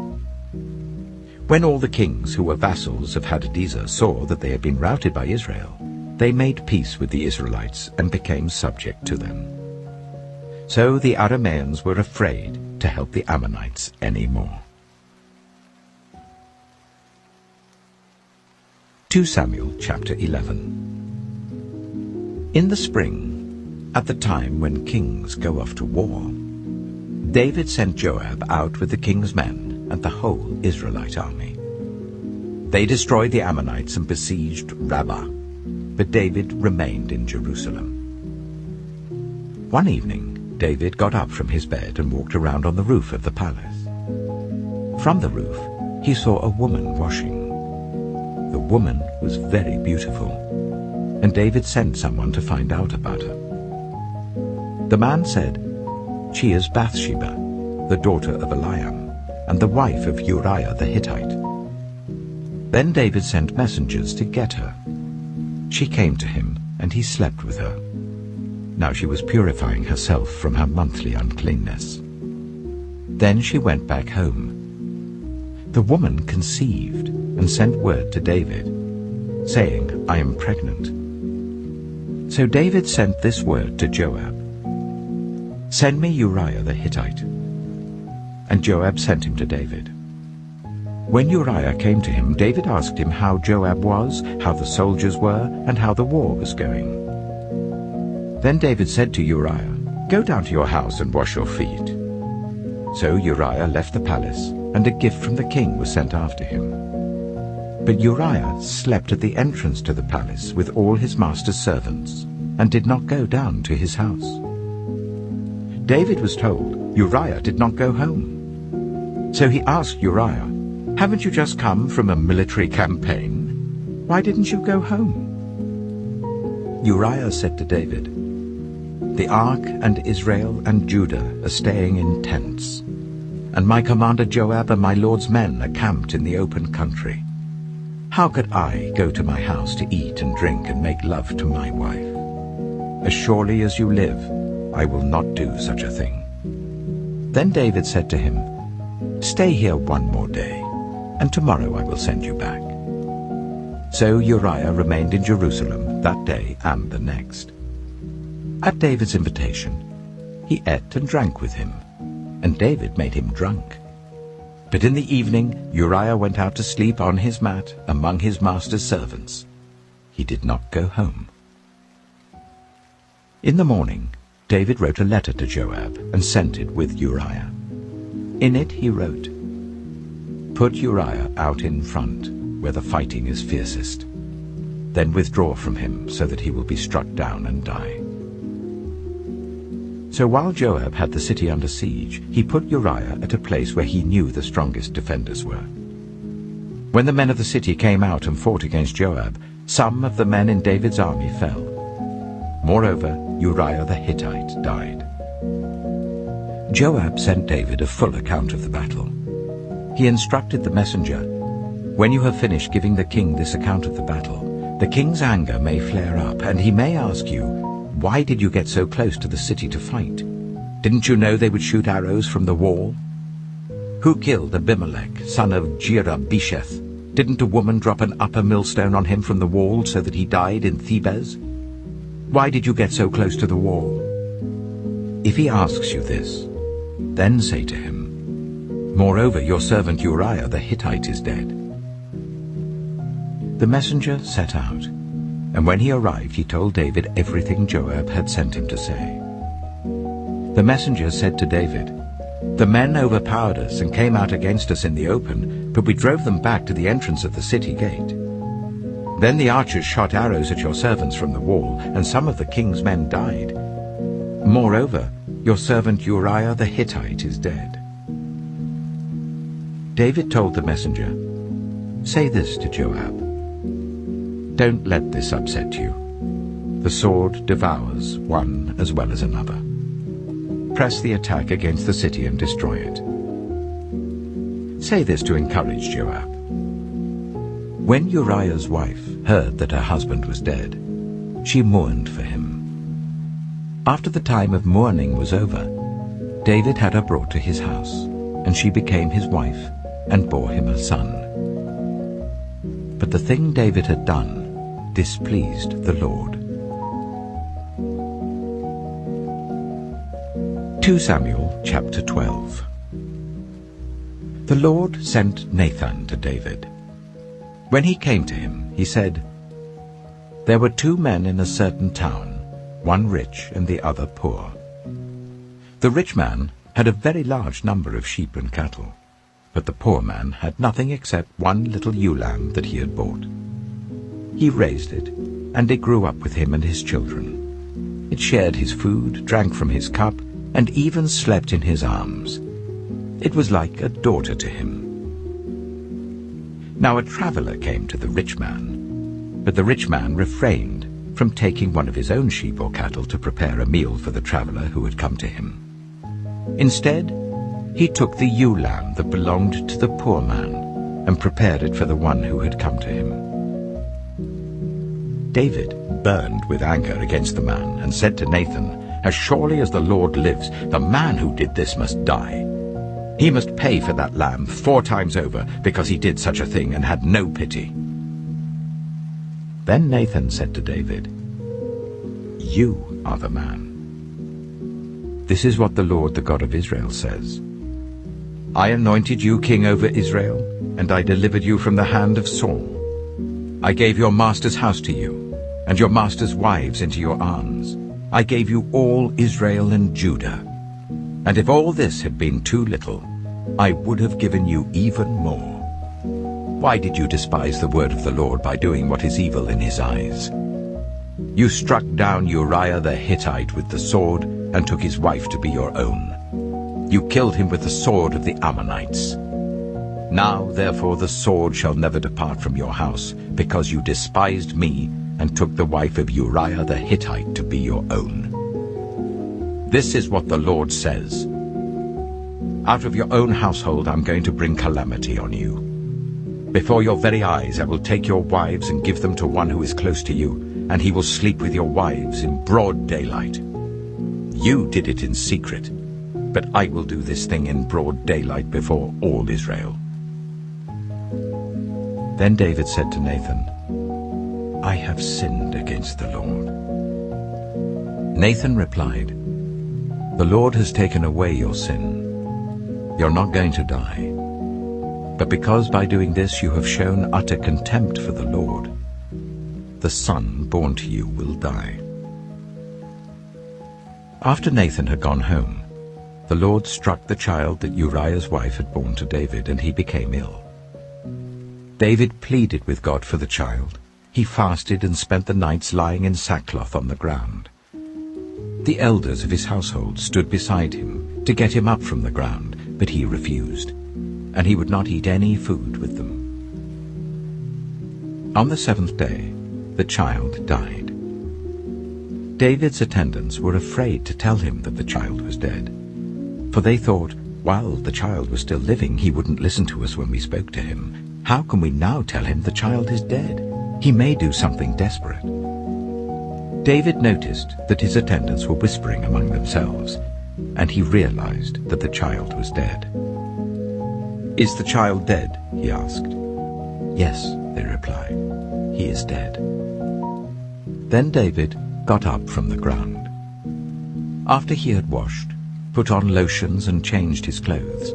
When all the kings who were vassals of Hadadezer saw that they had been routed by Israel, they made peace with the Israelites and became subject to them. So the Arameans were afraid to help the Ammonites any more. 2 Samuel chapter 11. In the spring, at the time when kings go off to war, David sent Joab out with the king's men and the whole Israelite army. They destroyed the Ammonites and besieged Rabbah, but David remained in Jerusalem. One evening, David got up from his bed and walked around on the roof of the palace. From the roof, he saw a woman washing. The woman was very beautiful, and David sent someone to find out about her. The man said, "She is Bathsheba, the daughter of Eliam, and the wife of Uriah the Hittite." Then David sent messengers to get her. She came to him, and he slept with her. Now she was purifying herself from her monthly uncleanness. Then she went back home. The woman conceived and sent word to David, saying, "I am pregnant." So David sent this word to Joab, "Send me Uriah the Hittite." And Joab sent him to David. When Uriah came to him, David asked him how Joab was, how the soldiers were, and how the war was going. Then David said to Uriah, "Go down to your house and wash your feet." So Uriah left the palace, and a gift from the king was sent after him. But Uriah slept at the entrance to the palace with all his master's servants, and did not go down to his house. David was told Uriah did not go home. So he asked Uriah, "Haven't you just come from a military campaign? Why didn't you go home?" Uriah said to David, "The ark and Israel and Judah are staying in tents, and my commander Joab and my lord's men are camped in the open country. How could I go to my house to eat and drink and make love to my wife? As surely as you live, I will not do such a thing." Then David said to him, "Stay here one more day, and tomorrow I will send you back." So Uriah remained in Jerusalem that day and the next. At David's invitation, he ate and drank with him, and David made him drunk. But in the evening Uriah went out to sleep on his mat among his master's servants. He did not go home. In the morning, David wrote a letter to Joab and sent it with Uriah. In it he wrote, "Put Uriah out in front, where the fighting is fiercest. Then withdraw from him, so that he will be struck down and die." So while Joab had the city under siege, he put Uriah at a place where he knew the strongest defenders were. When the men of the city came out and fought against Joab, some of the men in David's army fell. Moreover, Uriah the Hittite died. Joab sent David a full account of the battle. He instructed the messenger, "When you have finished giving the king this account of the battle, the king's anger may flare up, and he may ask you, 'Why did you get so close to the city to fight? Didn't you know they would shoot arrows from the wall? Who killed Abimelech, son of Jerubesheth? Didn't a woman drop an upper millstone on him from the wall so that he died in Thebez? Why did you get so close to the wall?' If he asks you this, then say to him, 'Moreover, your servant Uriah the Hittite is dead.'" The messenger set out, and when he arrived he told David everything Joab had sent him to say. The messenger said to David, "The men overpowered us and came out against us in the open, but we drove them back to the entrance of the city gate. Then the archers shot arrows at your servants from the wall, and some of the king's men died. Moreover, your servant Uriah the Hittite is dead." David told the messenger, "Say this to Joab, 'Don't let this upset you. The sword devours one as well as another. Press the attack against the city and destroy it.'" Say this to encourage Joab. When Uriah's wife heard that her husband was dead, she mourned for him. After the time of mourning was over, David had her brought to his house, and she became his wife and bore him a son. But the thing David had done displeased the Lord. 2 Samuel chapter 12. The Lord sent Nathan to David. When he came to him, he said, "There were 2 men in a certain town, one rich and the other poor. The rich man had a very large number of sheep and cattle, but the poor man had nothing except one little ewe lamb that he had bought. He raised it, and it grew up with him and his children. It shared his food, drank from his cup, and even slept in his arms. It was like a daughter to him. Now a traveler came to the rich man, but the rich man refrained from taking one of his own sheep or cattle to prepare a meal for the traveler who had come to him. Instead, he took the ewe lamb that belonged to the poor man and prepared it for the one who had come to him. David burned with anger against the man and said to Nathan, "As surely as the Lord lives, the man who did this must die. He must pay for that lamb 4 times over because he did such a thing and had no pity." Then Nathan said to David, "You are the man. This is what the Lord, the God of Israel, says. I anointed you king over Israel, and I delivered you from the hand of Saul. I gave your master's house to you, and your master's wives into your arms. I gave you all Israel and Judah. And if all this had been too little, I would have given you even more. Why did you despise the word of the Lord by doing what is evil in his eyes? You struck down Uriah the Hittite with the sword and took his wife to be your own. You killed him with the sword of the Ammonites. Now, therefore, the sword shall never depart from your house, because you despised me and took the wife of Uriah the Hittite to be your own. This is what the Lord says. Out of your own household I'm going to bring calamity on you. Before your very eyes I will take your wives and give them to one who is close to you, and he will sleep with your wives in broad daylight. You did it in secret, but I will do this thing in broad daylight before all Israel." Then David said to Nathan, "I have sinned against the Lord." Nathan replied, "The Lord has taken away your sin. You're not going to die. But because by doing this you have shown utter contempt for the Lord, the son born to you will die." After Nathan had gone home, the Lord struck the child that Uriah's wife had borne to David, and he became ill. David pleaded with God for the child. He fasted and spent the nights lying in sackcloth on the ground. The elders of his household stood beside him to get him up from the ground, but he refused, and he would not eat any food with them. On the 7th day, the child died. David's attendants were afraid to tell him that the child was dead. For they thought, while the child was still living, he wouldn't listen to us when we spoke to him. How can we now tell him the child is dead? He may do something desperate. David noticed that his attendants were whispering among themselves, and he realized that the child was dead. "Is the child dead?" he asked. "Yes," they replied, "he is dead." Then David got up from the ground. After he had washed, put on lotions and changed his clothes,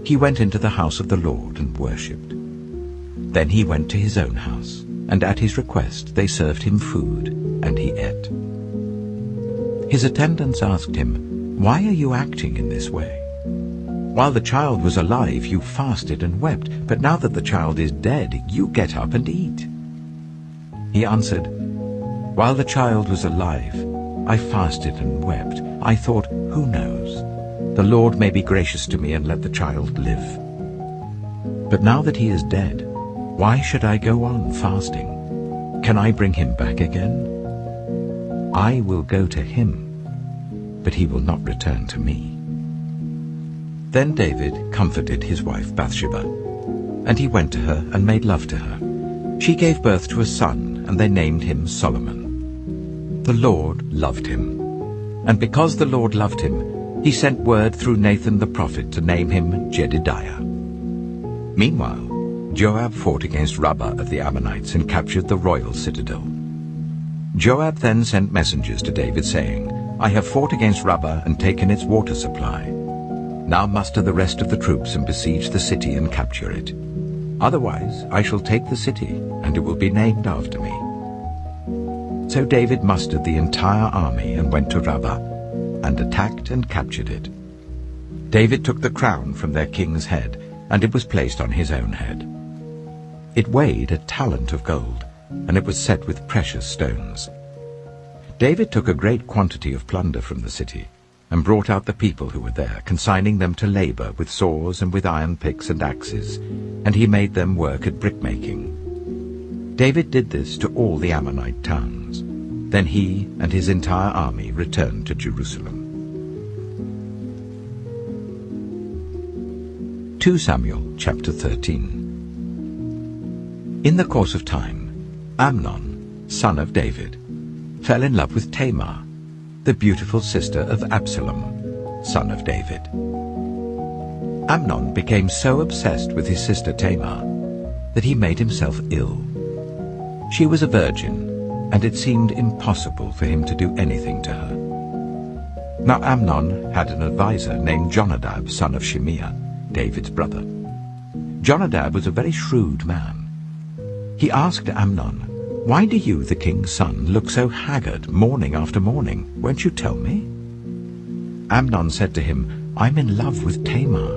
he went into the house of the Lord and worshipped. Then he went to his own house, and at his request they served him food, and he ate. His attendants asked him, "Why are you acting in this way? While the child was alive, you fasted and wept, but now that the child is dead, you get up and eat." He answered, "While the child was alive, I fasted and wept. I thought, who knows? The Lord may be gracious to me and let the child live. But now that he is dead, why should I go on fasting? Can I bring him back again? I will go to him, but he will not return to me." Then David comforted his wife Bathsheba, and he went to her and made love to her. She gave birth to a son, and they named him Solomon. The Lord loved him, and because the Lord loved him, he sent word through Nathan the prophet to name him Jedidiah. Meanwhile, Joab fought against Rabbah of the Ammonites and captured the royal citadel. Joab then sent messengers to David, saying, "I have fought against Rabbah and taken its water supply. Now muster the rest of the troops and besiege the city and capture it. Otherwise I shall take the city, and it will be named after me." So David mustered the entire army and went to Rabbah, and attacked and captured it. David took the crown from their king's head, and it was placed on his own head. It weighed 1 talent of gold, and it was set with precious stones. David took a great quantity of plunder from the city, and brought out the people who were there, consigning them to labor with saws and with iron picks and axes, and he made them work at brickmaking. David did this to all the Ammonite towns. Then he and his entire army returned to Jerusalem. 2 Samuel chapter 13. In the course of time, Amnon, son of David, fell in love with Tamar, the beautiful sister of Absalom, son of David. Amnon became so obsessed with his sister Tamar that he made himself ill. She was a virgin, and it seemed impossible for him to do anything to her. Now Amnon had an adviser named Jonadab, son of Shimeah, David's brother. Jonadab was a very shrewd man. He asked Amnon, "Why do you, the king's son, look so haggard morning after morning? Won't you tell me?" Amnon said to him, "I'm in love with Tamar,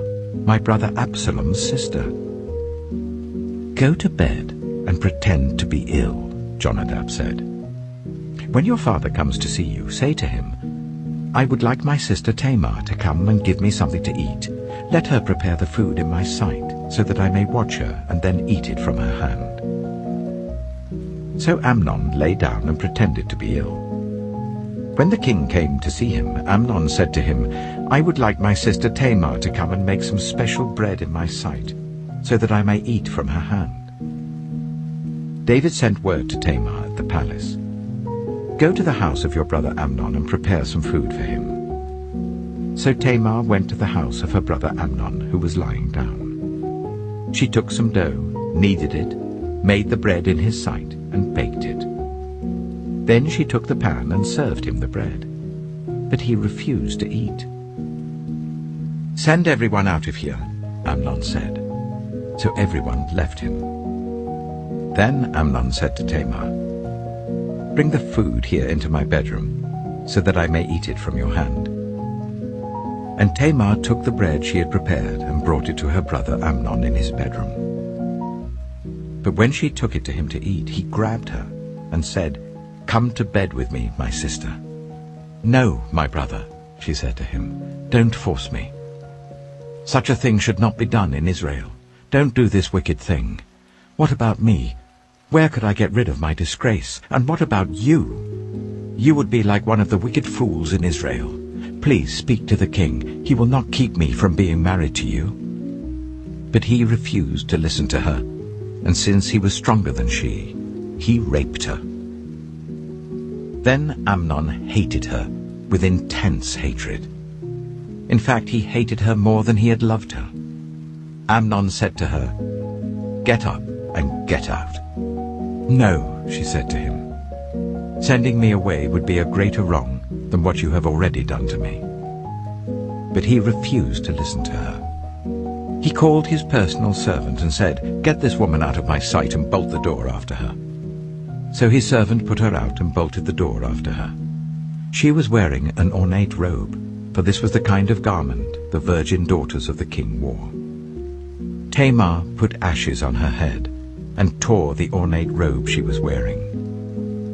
my brother Absalom's sister." "Go to bed and pretend to be ill," Jonadab said. "When your father comes to see you, say to him, 'I would like my sister Tamar to come and give me something to eat. Let her prepare the food in my sight, so that I may watch her and then eat it from her hand.'" So Amnon lay down and pretended to be ill. When the king came to see him, Amnon said to him, "I would like my sister Tamar to come and make some special bread in my sight, so that I may eat from her hand." David sent word to Tamar at the palace, "Go to the house of your brother Amnon and prepare some food for him." So Tamar went to the house of her brother Amnon, who was lying down. She took some dough, kneaded it, made the bread in his sight, and baked it. Then she took the pan and served him the bread, but he refused to eat. "Send everyone out of here," Amnon said. So everyone left him. Then Amnon said to Tamar, "Bring the food here into my bedroom, so that I may eat it from your hand." And Tamar took the bread she had prepared and brought it to her brother Amnon in his bedroom. But when she took it to him to eat, he grabbed her and said, "Come to bed with me, my sister." "No, my brother," she said to him, "don't force me. Such a thing should not be done in Israel. Don't do this wicked thing. What about me? Where could I get rid of my disgrace? And what about you? You would be like one of the wicked fools in Israel. "Please speak to the king. He will not keep me from being married to you." But he refused to listen to her, and since he was stronger than she, he raped her. Then Amnon hated her with intense hatred. In fact, he hated her more than he had loved her. Amnon said to her, "Get up and get out." "No," she said to him. "Sending me away would be a greater wrong than what you have already done to me." But he refused to listen to her. He called his personal servant and said, "Get this woman out of my sight and bolt the door after her." So his servant put her out and bolted the door after her. She was wearing an ornate robe, for this was the kind of garment the virgin daughters of the king wore. Tamar put ashes on her head and tore the ornate robe she was wearing.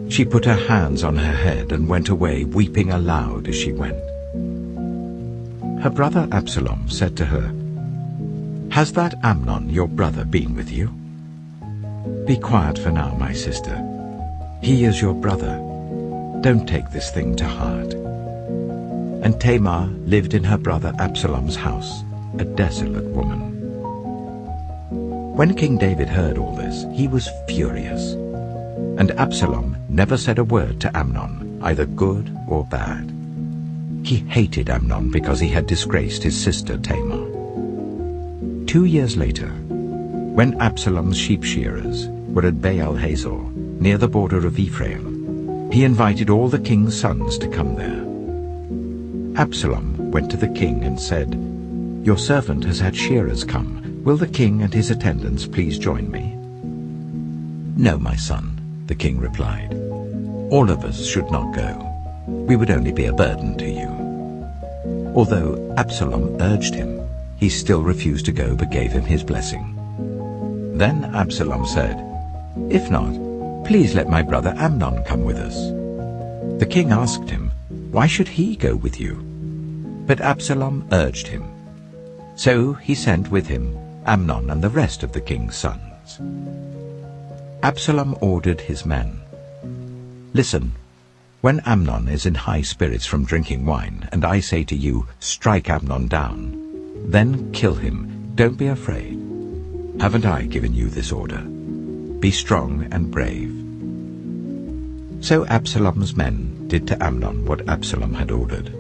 She put her hands on her head and went away, weeping aloud as she went. Her brother Absalom said to her, "Has that Amnon, your brother, been with you?" "Be quiet for now, my sister. He is your brother. Don't take this thing to heart." And Tamar lived in her brother Absalom's house, a desolate woman. When King David heard all this, he was furious. And Absalom never said a word to Amnon, either good or bad. He hated Amnon because he had disgraced his sister Tamar. 2 years later, when Absalom's sheep shearers were at Baal Hazor, near the border of Ephraim, he invited all the king's sons to come there. Absalom went to the king and said, "Your servant has had shearers come. Will the king and his attendants please join me?" "No, my son," the king replied. "All of us should not go. We would only be a burden to you." Although Absalom urged him, he still refused to go but gave him his blessing. Then Absalom said, "If not, please let my brother Amnon come with us." The king asked him, "Why should he go with you?" But Absalom urged him. So he sent with him Amnon and the rest of the king's sons. Absalom ordered his men, "Listen, when Amnon is in high spirits from drinking wine, and I say to you, 'Strike Amnon down,' then kill him. Don't be afraid. Haven't I given you this order? Be strong and brave." So Absalom's men did to Amnon what Absalom had ordered.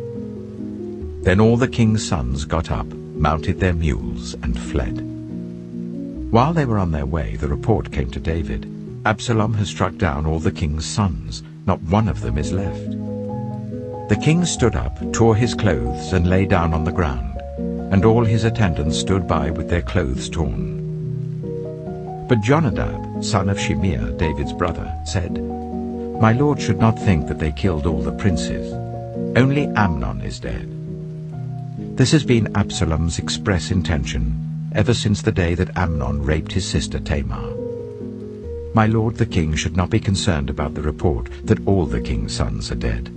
Then all the king's sons got up, mounted their mules, and fled. While they were on their way, the report came to David, "Absalom has struck down all the king's sons. Not one of them is left." The king stood up, tore his clothes, and lay down on the ground, and all his attendants stood by with their clothes torn. But Jonadab, son of Shimeah, David's brother, said, "My lord should not think that they killed all the princes. Only Amnon is dead." This has been Absalom's express intention ever since the day that Amnon raped his sister Tamar. My lord the king should not be concerned about the report that all the king's sons are dead.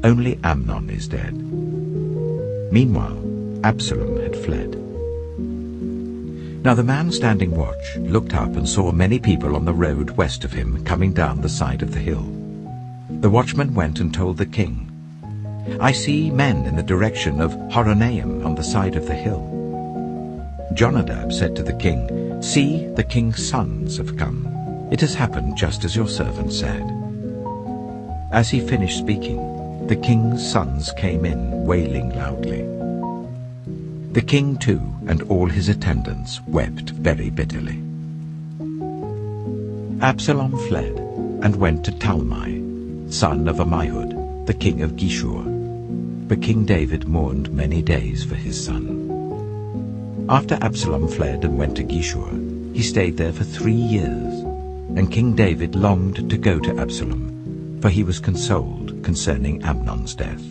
Only Amnon is dead. Meanwhile, Absalom had fled. Now the man standing watch looked up and saw many people on the road west of him coming down the side of the hill. The watchman went and told the king, "I see men in the direction of Horonaim on the side of the hill." Jonadab said to the king, "See, the king's sons have come. It has happened just as your servant said." As he finished speaking, the king's sons came in, wailing loudly. The king too, and all his attendants, wept very bitterly. Absalom fled and went to Talmai, son of Ammihud, the king of Geshur. But King David mourned many days for his son. After Absalom fled and went to Geshur, he stayed there for 3 years, and King David longed to go to Absalom, for he was consoled concerning Amnon's death.